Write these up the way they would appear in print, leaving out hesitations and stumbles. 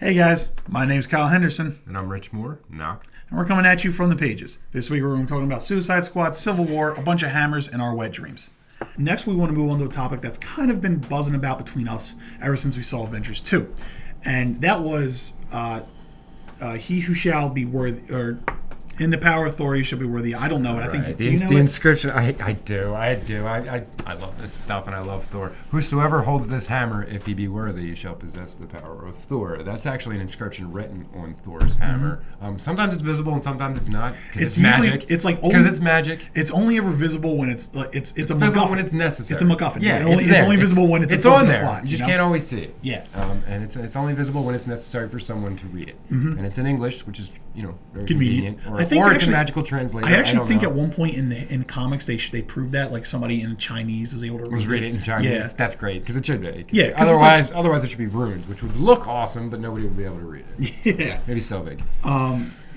Hey guys, my name's Kyle Henderson. And I'm Rich Moore. Knock. And we're coming at you from the pages. This week we're going to be talking about Suicide Squad, Civil War, a bunch of hammers, and our wet dreams. Next we want to move on to a topic that's kind of been buzzing about between us ever since we saw Avengers 2. And that was he who shall be worthy, or in the power of Thor, he shall be worthy. I don't know it. I think the, you know the it? inscription. I do. I love this stuff, and I love Thor. Whosoever holds this hammer, if he be worthy, shall possess the power of Thor. That's actually an inscription written on Thor's hammer. Sometimes it's visible, and sometimes it's not. It's magic. It's like because it's magic. It's only ever visible when it's a visible MacGuffin. when it's necessary. It's a MacGuffin. Yeah, it's only visible when it's on the there. plot, you just can't always see it. Yeah. And it's only visible when it's necessary for someone to read it. And it's in English, which is very convenient. Or it's a magical translator. I actually think at one point in comics they proved that, like, somebody in Chinese was able to read it in Chinese. Yeah. That's great, because it should be. Yeah. Otherwise it should be ruined, which would look awesome, but nobody would be able to read it. Yeah. Maybe Selvig.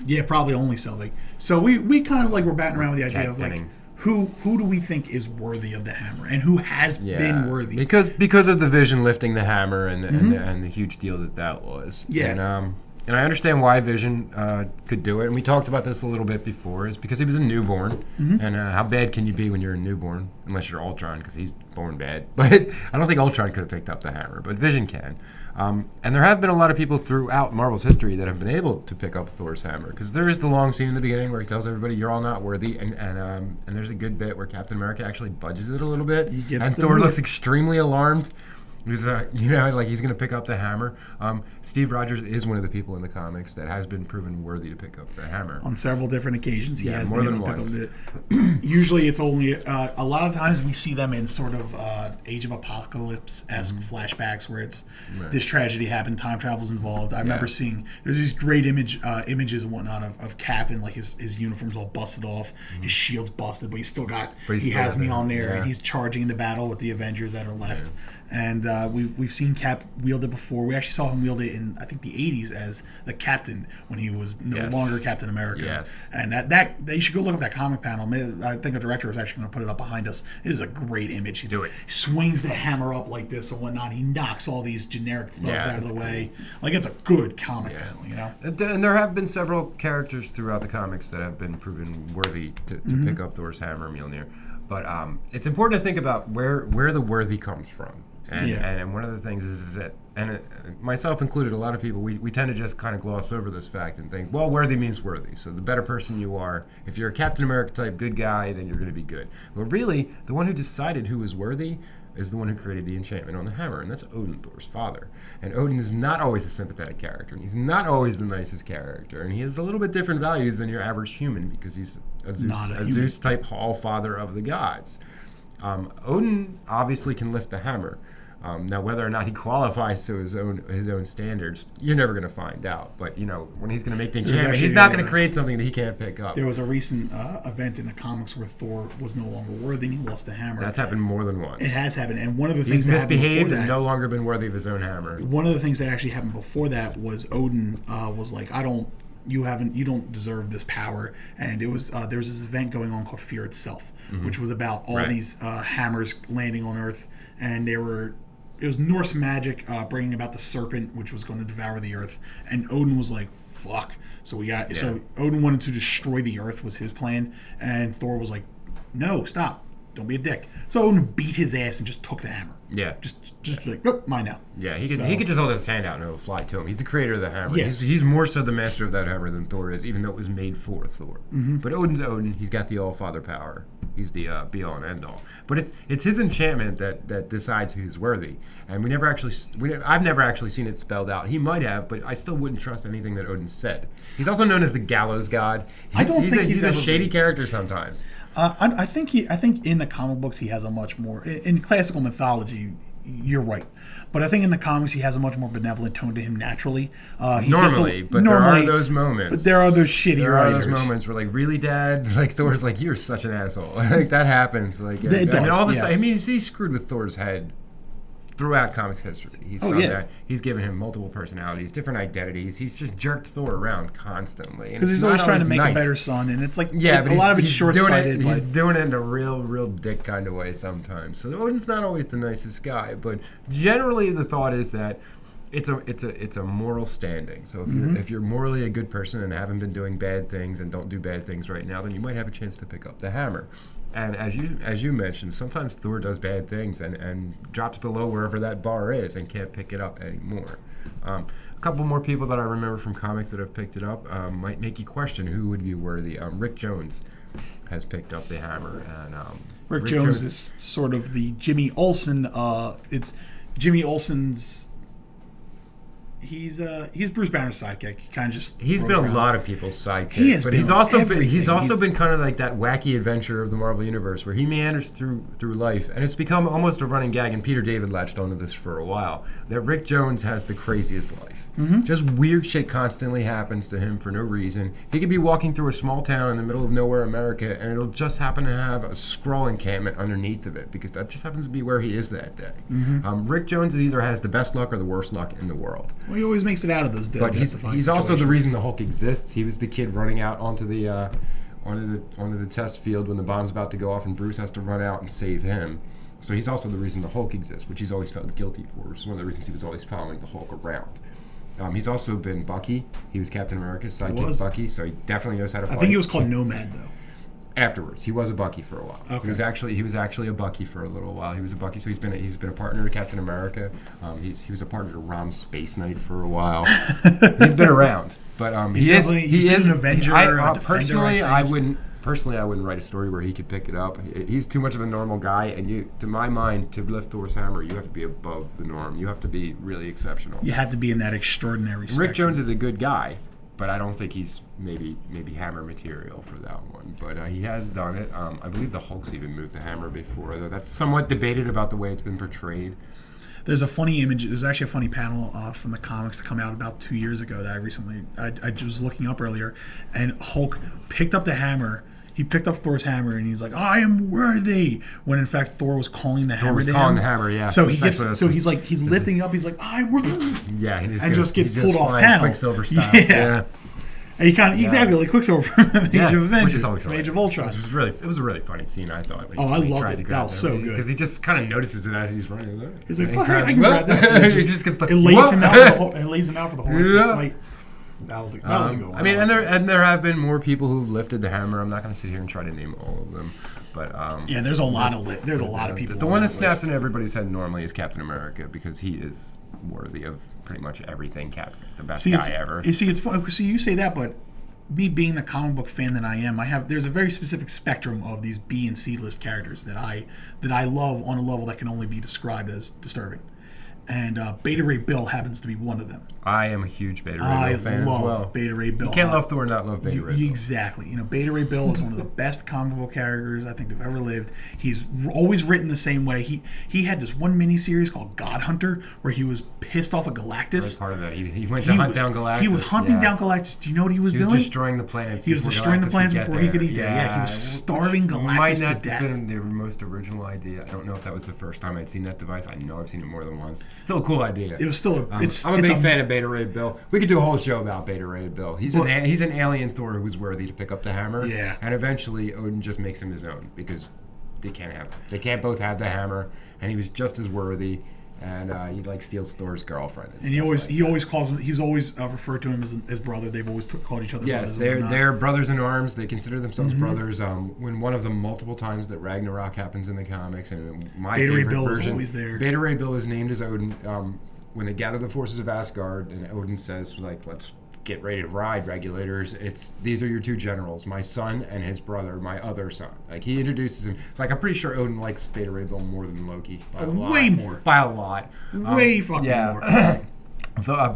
Yeah, probably only Selvig. So we kind of like were batting around with the idea of like who do we think is worthy of the hammer and who has been worthy? Because of the Vision lifting the hammer and the huge deal that was. Yeah. And I understand why Vision could do it. And we talked about this a little bit before. Is because he was a newborn. And how bad can you be when you're a newborn? Unless you're Ultron, because he's born bad. But I don't think Ultron could have picked up the hammer. But Vision can. And there have been a lot of people throughout Marvel's history that have been able to pick up Thor's hammer. Because there is the long scene in the beginning where he tells everybody, you're all not worthy. And there's a good bit where Captain America actually budges it a little bit. And Thor looks extremely alarmed. He's, he's going to pick up the hammer. Steve Rogers is one of the people in the comics that has been proven worthy to pick up the hammer. On several different occasions, he has more been than able to once. pick up Usually it's only, a lot of times we see them in sort of Age of Apocalypse-esque flashbacks where it's this tragedy happened, time travel's involved. I remember seeing, there's these great images and whatnot of Cap, and like his uniform's all busted off, his shield's busted, but he has Mjölnir, and he's charging into battle with the Avengers that are left. And we've seen Cap wield it before. We actually saw him wield it in, I think, the 80s as the Captain when he was no longer Captain America. Yes. And that you should go look up that comic panel. I think the director was actually going to put it up behind us. It is a great image. He swings the hammer up like this and whatnot. He knocks all these generic thugs out of the way. Like, it's a good comic panel, you know? And there have been several characters throughout the comics that have been proven worthy to pick up Thor's hammer, Mjölnir. But it's important to think about where the worthy comes from. And one of the things is that, and myself included, a lot of people, we tend to just kind of gloss over this fact and think, well, worthy means worthy. So the better person you are, if you're a Captain America type good guy, then you're going to be good. But really, the one who decided who was worthy is the one who created the enchantment on the hammer, and that's Odin, Thor's father. And Odin is not always a sympathetic character, and he's not always the nicest character, and he has a little bit different values than your average human because he's a Zeus-type all-father of the gods. Odin obviously can lift the hammer. Now, whether or not he qualifies to his own standards, you're never going to find out. But, when he's going to make the enchantment, he's not going to create something that he can't pick up. There was a recent event in the comics where Thor was no longer worthy and he lost the hammer. That's happened more than once. It has happened. And one of the things he's misbehaved and no longer been worthy of his own hammer. One of the things that actually happened before that was Odin was like, you don't deserve this power. And it was there was this event going on called Fear Itself, which was about all these hammers landing on Earth, and it was Norse magic bringing about the serpent, which was going to devour the earth. And Odin was like, fuck. So so Odin wanted to destroy the earth was his plan. And Thor was like, no, stop. Don't be a dick. So Odin beat his ass and just took the hammer. Yeah. Just like, nope, mine now. Yeah, he could just hold his hand out and it would fly to him. He's the creator of the hammer. Yes. He's more so the master of that hammer than Thor is, even though it was made for Thor. But Odin's Odin. He's got the all-father power. He's the be-all and end-all. But it's his enchantment that decides who's worthy. And I've never actually seen it spelled out. He might have, but I still wouldn't trust anything that Odin said. He's also known as the gallows god. He's a shady character sometimes. I think in the comic books he has a much more, in classical mythology, you're right, but I think in the comics he has a much more benevolent tone to him naturally. There are those moments. But there are those shitty writers. There are those moments where, like, really, Dad? Like, Thor's like, you're such an asshole. Like, that happens. Like, it does, all of a sudden, he's screwed with Thor's head throughout comics history. He's done that. He's given him multiple personalities, different identities. He's just jerked Thor around constantly. Because he's always trying to make a better son, and it's like, a lot of it's short-sighted. He's doing it in a real dick kind of way sometimes. So Odin's not always the nicest guy, but generally the thought is that it's a moral standing. So if you're morally a good person and haven't been doing bad things and don't do bad things right now, then you might have a chance to pick up the hammer. And as you mentioned, sometimes Thor does bad things and drops below wherever that bar is and can't pick it up anymore. A couple more people that I remember from comics that have picked it up might make you question who would be worthy. Rick Jones has picked up the hammer, and Rick Jones is sort of the Jimmy Olsen. It's Jimmy Olsen's. He's Bruce Banner's sidekick. He kind of just he's been a lot of people's sidekick. He has but been he's also been kind of like that wacky adventure of the Marvel Universe where he meanders through life, and it's become almost a running gag. And Peter David latched onto this for a while. That Rick Jones has the craziest life. Just weird shit constantly happens to him for no reason. He could be walking through a small town in the middle of nowhere, America, and it'll just happen to have a Skrull encampment underneath of it because that just happens to be where he is that day. Rick Jones either has the best luck or the worst luck in the world. Well, he always makes it out of those. But he's also the reason the Hulk exists. He was the kid running out onto the test field when the bomb's about to go off, and Bruce has to run out and save him. So he's also the reason the Hulk exists, which he's always felt guilty for, which is one of the reasons he was always following the Hulk around. He's also been Bucky. He was Captain America's sidekick, Bucky, so he definitely knows how to fight. I think he was called Nomad, though. Afterwards, he was a Bucky for a while. Okay. He was actually a Bucky for a little while. He was a Bucky, so he's been a partner to Captain America. He was a partner to Rom Space Knight for a while. He's been around, but he is an Avenger. Personally, I wouldn't write a story where he could pick it up. He's too much of a normal guy, and to my mind, to lift Thor's hammer, you have to be above the norm. You have to be really exceptional. You have to be in that extraordinary spectrum. Rick Jones is a good guy, but I don't think he's maybe hammer material for that one. But he has done it. I believe the Hulk's even moved the hammer before, though that's somewhat debated about the way it's been portrayed. There's a funny image. There's actually a funny panel from the comics to come out about 2 years ago that I was looking up earlier, and Hulk picked up the hammer. He picked up Thor's hammer and he's like, "I am worthy." When in fact Thor was calling the hammer. Thor was calling the hammer, yeah. So he's lifting up. He's like, "I'm worthy." Yeah, and just gets pulled off panel. Quicksilver style. Yeah. And he kind of exactly like Quicksilver from the Age of Avengers, which is always Age of Ultron. It was a really funny scene, I thought. I loved it. That was so good because he just kind of notices it as he's running. He's like, I can grab this. He just gets the. It lays him out for the whole fight. That was a good one. I mean, and there have been more people who've lifted the hammer. I'm not going to sit here and try to name all of them, but there's a lot of people. The one that snaps in everybody's head normally is Captain America because he is worthy of pretty much everything. Cap's the best guy ever. You see, it's fun. See, you say that, but me being the comic book fan that I am, there's a very specific spectrum of these B and C list characters that I love on a level that can only be described as disturbing. And Beta Ray Bill happens to be one of them. I am a huge Beta Ray Bill fan as well. I love Beta Ray Bill. You can't love Thor and not love Beta Ray Bill. Exactly. Beta Ray Bill is one of the best comic book characters I think they've ever lived. He's always written the same way. He had this one miniseries called God Hunter where he was pissed off at Galactus. Part of that. He went to hunt down Galactus. He was hunting down Galactus. Do you know what he was doing? He was destroying the planets. He was destroying the planets before he could eat them. Yeah, he was starving Galactus to death. Might not have been the most original idea. I don't know if that was the first time I'd seen that device. I know I've seen it more than once. Still a cool idea. It was still I'm a big fan of Beta Ray Bill. We could do a whole show about Beta Ray Bill. He's an alien Thor who's worthy to pick up the hammer. Yeah. And eventually Odin just makes him his own because they can't both have the hammer, and he was just as worthy. And he steals Thor's girlfriend. And he always calls him. He's always referred to him as his brother. They've always called each other brothers. Yes, they're brothers in arms. They consider themselves brothers. When one of the multiple times that Ragnarok happens in the comics, and my Beta Ray favorite Bill version, is always there. Beta Ray Bill is named as Odin. When they gather the forces of Asgard, and Odin says, let's get ready to ride, regulators. These are your two generals, my son and his brother, my other son. He introduces him. I'm pretty sure Odin likes Beta Ray Bill more than Loki. Way more. By a lot. Way fucking more.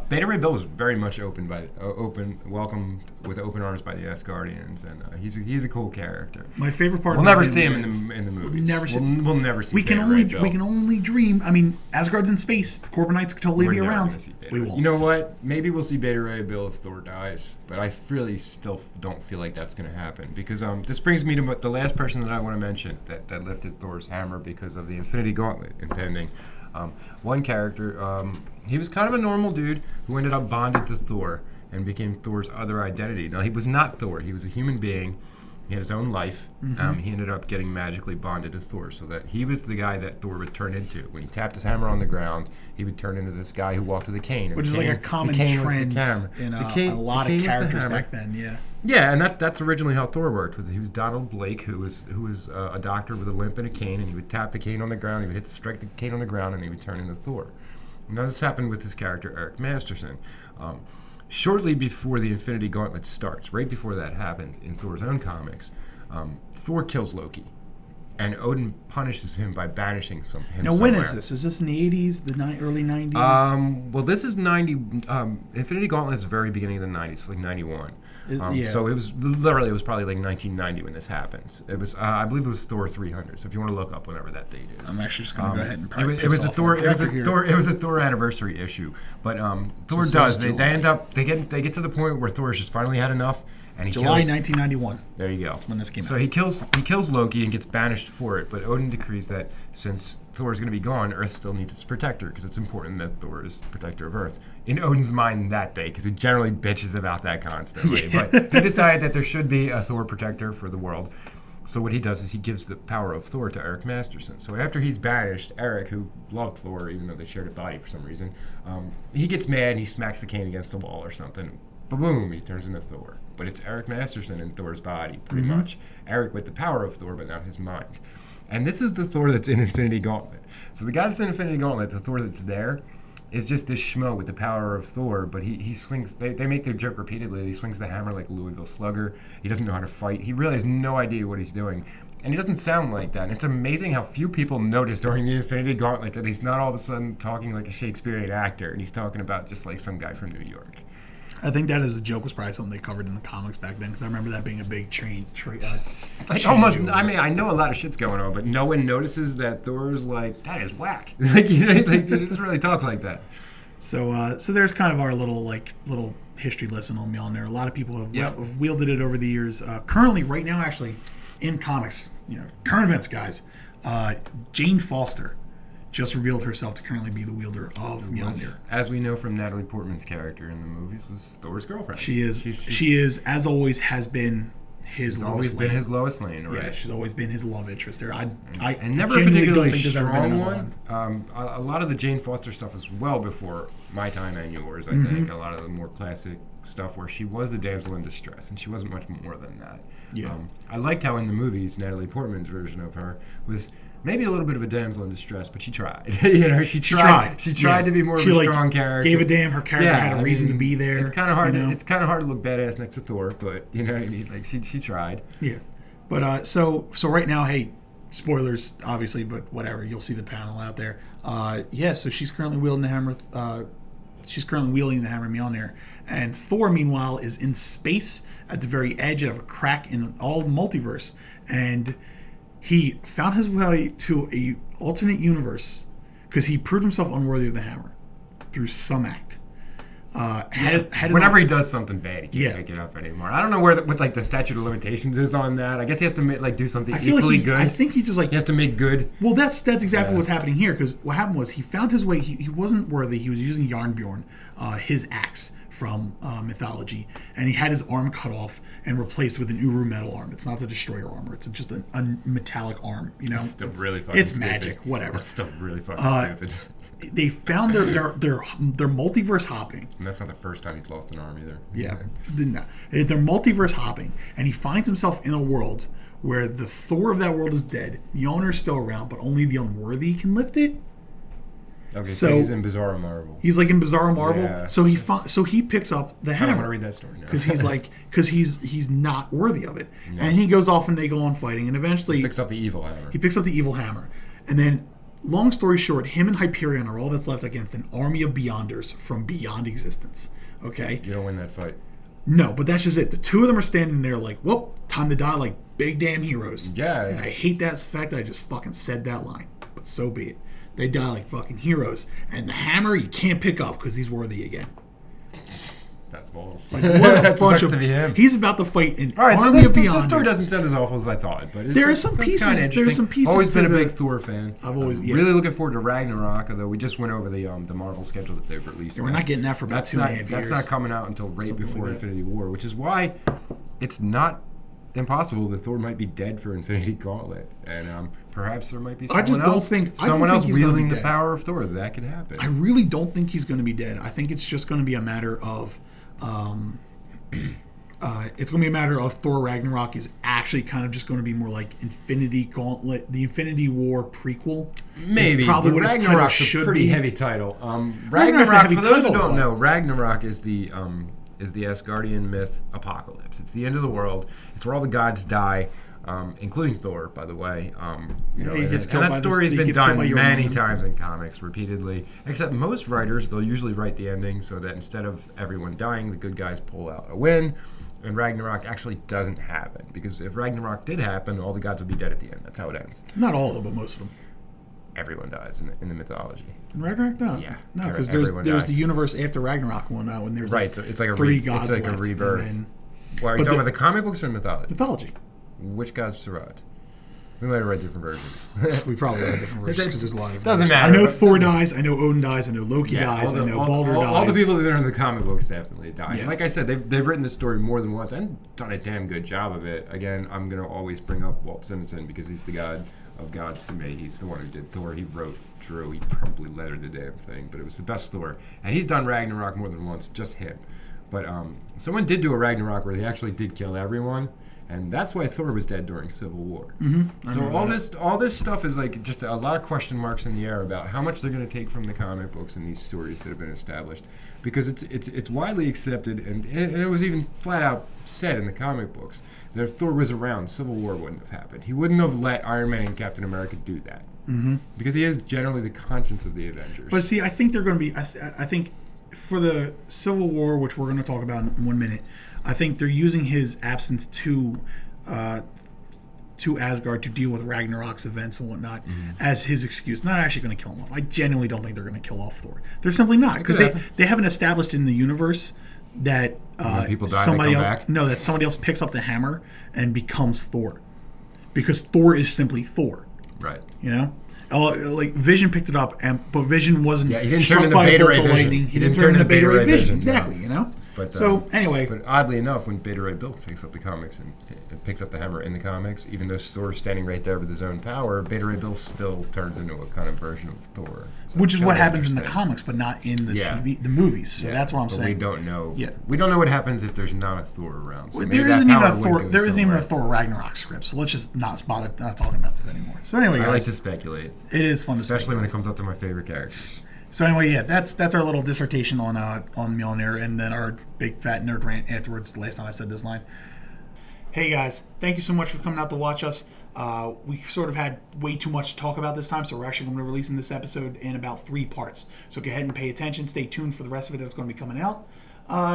Beta Ray Bill was very much welcomed with open arms by the Asgardians, and he's a cool character. My favorite part. We'll never see him in the movies. We'll never see. We can only dream. I mean, Asgard's in space. The Corbinites could totally be around. We won't. You know what? Maybe we'll see Beta Ray Bill if Thor dies, but I really still don't feel like that's going to happen because this brings me to the last person that I want to mention that lifted Thor's hammer because of the Infinity Gauntlet impending. One character, he was kind of a normal dude who ended up bonded to Thor and became Thor's other identity. Now, he was not Thor. He was a human being, He had his own life. He ended up getting magically bonded to Thor, so that he was the guy that Thor would turn into. When he tapped his hammer on the ground, he would turn into this guy who walked with a cane. Which is like a common trend in a lot of characters back then, yeah. Yeah, and that's originally how Thor worked. He was Donald Blake, who was a doctor with a limp and a cane, and he would tap the cane on the ground, he would strike the cane on the ground, and he would turn into Thor. Now this happened with his character, Eric Masterson. Shortly before the Infinity Gauntlet starts, right before that happens in Thor's own comics, Thor kills Loki, and Odin punishes him by banishing him somewhere. Now, when is this? Is this in the 80s, early 90s? Well, this is 90. Infinity Gauntlet is the very beginning of the 90s, like 91. So it was probably like 1990 when this happens. It was, I believe, it was Thor 300. So if you want to look up whatever that date is, I'm actually just going to go ahead and it was a Thor anniversary issue. But Thor does. They get to the point where Thor's just finally had enough. And he July 1991. There you go. When this came out. So he kills Loki and gets banished for it. But Odin decrees that since Thor is going to be gone, Earth still needs its protector because it's important that Thor is the protector of Earth. In Odin's mind that day, because he generally bitches about that constantly. But he decided that there should be a Thor protector for the world. So what he does is he gives the power of Thor to Eric Masterson. So after he's banished, Eric, who loved Thor, even though they shared a body for some reason, he gets mad and he smacks the cane against the wall or something. Boom, he turns into Thor. But it's Eric Masterson in Thor's body, pretty much. Eric with the power of Thor, but not his mind. And this is the Thor that's in Infinity Gauntlet. So the guy that's in Infinity Gauntlet, the Thor that's there, is just this schmo with the power of Thor, but he swings, they make their joke repeatedly, he swings the hammer like a Louisville Slugger. He doesn't know how to fight. He really has no idea what he's doing. And he doesn't sound like that. And it's amazing how few people notice during the Infinity Gauntlet that he's not all of a sudden talking like a Shakespearean actor, and he's talking about just like some guy from New York. I think that as a joke was probably something they covered in the comics back then, because I remember that being a big I know a lot of shit's going on, but no one notices that Thor's like, that is whack. Like, you know, like, he doesn't really talk like that. So there's kind of our little history lesson on Mjölnir. A lot of people have wielded it over the years. Currently, right now, actually, in comics, current events, guys, Jane Foster just revealed herself to currently be the wielder of Mjölnir. As we know from Natalie Portman's character in the movies, was Thor's girlfriend. She is. She is, as always, has been his Lois Lane. His Lois Lane, right? Yeah, she's always been his love interest there. I never a particularly strong one. A lot of the Jane Foster stuff is well before my time and yours. I think a lot of the more classic stuff where she was the damsel in distress, and she wasn't much more than that. Yeah. I liked how in the movies Natalie Portman's version of her was maybe a little bit of a damsel in distress, but she tried. She tried to be more of a strong character. Gave a damn. Her character had a reason to be there. It's kind of hard. It's kind of hard to look badass next to Thor, but you know what I mean. Like she tried. Yeah, but so right now, hey, spoilers obviously, but whatever. You'll see the panel out there. So she's currently wielding the hammer. She's currently wielding the hammer Mjölnir, and Thor, meanwhile, is in space at the very edge of a crack in all multiverse, and he found his way to a alternate universe because he proved himself unworthy of the hammer through some act. Whenever he does something bad, he can't make it up anymore. I don't know what the statute of limitations is on that. I guess he has to do something equally good. I think he just he has to make good. Well, that's exactly what's happening here, because what happened was he found his way. He wasn't worthy. He was using Jarnbjorn, his axe from mythology, and he had his arm cut off and replaced with an Uru metal arm. It's not the destroyer armor. It's just a metallic arm. It's still really fucking It's stupid. Magic. Whatever. It's still really fucking stupid. They found their multiverse hopping. And that's not the first time he's lost an arm either. Yeah. No. They're multiverse hopping, and he finds himself in a world where the Thor of that world is dead. Mjolnir's still around, but only the unworthy can lift it. Okay, so he's in Bizarro Marvel. He's like in Bizarro Marvel. Yeah. So he picks up the hammer. I don't want to read that story now. Because he's not worthy of it. No. And he goes off and they go on fighting, and eventually he picks up the evil hammer. And then, long story short, him and Hyperion are all that's left against an army of Beyonders from beyond existence. Okay? You don't win that fight. No, but that's just it. The two of them are standing there like, whoop, time to die like big damn heroes. Yeah. And I hate that fact that I just fucking said that line. But so be it. They die like fucking heroes. And the hammer you can't pick up because he's worthy again. That's balls. Like, what a bunch to be him. He's about to fight an army of Beyonders. This story doesn't sound as awful as I thought, but there are some pieces. There's some pieces. Always been a big Thor fan. I've always really looking forward to Ragnarok. Although we just went over the Marvel schedule that they've released. Yeah, we're not getting that for about 2.5 years. That's not coming out until right before Infinity War, which is why it's not impossible that Thor might be dead for Infinity Gauntlet, and perhaps there might be I someone else he's wielding the power of Thor. That could happen. I really don't think he's going to be dead. I think it's just going to be a matter of, it's going to be a matter of Thor Ragnarok is actually kind of just going to be more like Infinity Gauntlet, the Infinity War prequel. Maybe probably what its title should be. Pretty heavy title. Ragnarok, for those who don't know, Ragnarok is the Asgardian myth apocalypse. It's the end of the world. It's where all the gods die, including Thor, by the way. And that story has been done many times in comics, repeatedly. Except most writers, they'll usually write the ending so that instead of everyone dying, the good guys pull out a win. And Ragnarok actually doesn't happen. Because if Ragnarok did happen, all the gods would be dead at the end. That's how it ends. Not all of them, but most of them. Everyone dies in the mythology. In Ragnarok, no. Yeah. No, because there's the universe after Ragnarok one now, and there's right. So it's like three gods it's like left, a rebirth. Well, are you talking about the comic books or mythology? Mythology. Which gods survived? We might have read different versions. We probably read different versions because there's a lot of doesn't versions. matter. I know Thor dies. I know Odin dies. I know Loki dies. I know Baldur dies. All the people that are in the comic books definitely die. Yeah. Like I said, they've written this story more than once and done a damn good job of it. Again, I'm going to always bring up Walt Simonson because he's the god of gods to me. He's the one who did Thor. He wrote, drew, he probably lettered the damn thing, but it was the best Thor. And he's done Ragnarok more than once, just him. But someone did do a Ragnarok where they actually did kill everyone. And that's why Thor was dead during Civil War. Mm-hmm. So all this stuff is like just a lot of question marks in the air about how much they're going to take from the comic books and these stories that have been established, because it's widely accepted and it was even flat out said in the comic books that if Thor was around, Civil War wouldn't have happened. He wouldn't have let Iron Man and Captain America do that because he is generally the conscience of the Avengers. But see, I think they're going to be. I think for the Civil War, which we're going to talk about in 1 minute. I think they're using his absence to Asgard to deal with Ragnarok's events and whatnot as his excuse. Not actually going to kill him off. I genuinely don't think they're going to kill off Thor. They're simply not, because they haven't established in the universe that somebody else picks up the hammer and becomes Thor, because Thor is simply Thor. Right. You know. Like Vision picked it up, but Vision wasn't struck by a bolt of lightning. He didn't turn into Beta Ray Vision. Exactly. No. You know. But, anyway, but oddly enough, when Beta Ray Bill picks up the comics and picks up the hammer in the comics, even though Thor's standing right there with his own power, Beta Ray Bill still turns into a kind of version of Thor. So which is what happens in the comics, but not in the the movies. So that's what I'm saying. We don't know. Yeah. We don't know what happens if there's not a Thor around. So there isn't even a Thor Ragnarok script. So let's just not bother talking about this anymore. So anyway, guys, I like to speculate. It is fun to speculate, especially when it comes up to my favorite characters. So anyway, that's our little dissertation on Mjölnir, and then our big fat nerd rant afterwards. The last time I said this line. Hey guys, thank you so much for coming out to watch us. We sort of had way too much to talk about this time, so we're actually going to be releasing this episode in about 3 parts. So go ahead and pay attention. Stay tuned for the rest of it that's going to be coming out.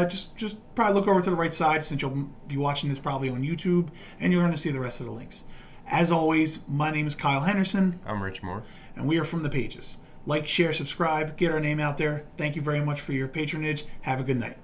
Just probably look over to the right side, since you'll be watching this probably on YouTube, and you're going to see the rest of the links. As always, my name is Kyle Henderson. I'm Rich Moore. And we are from The Pages. Like, share, subscribe, get our name out there. Thank you very much for your patronage. Have a good night.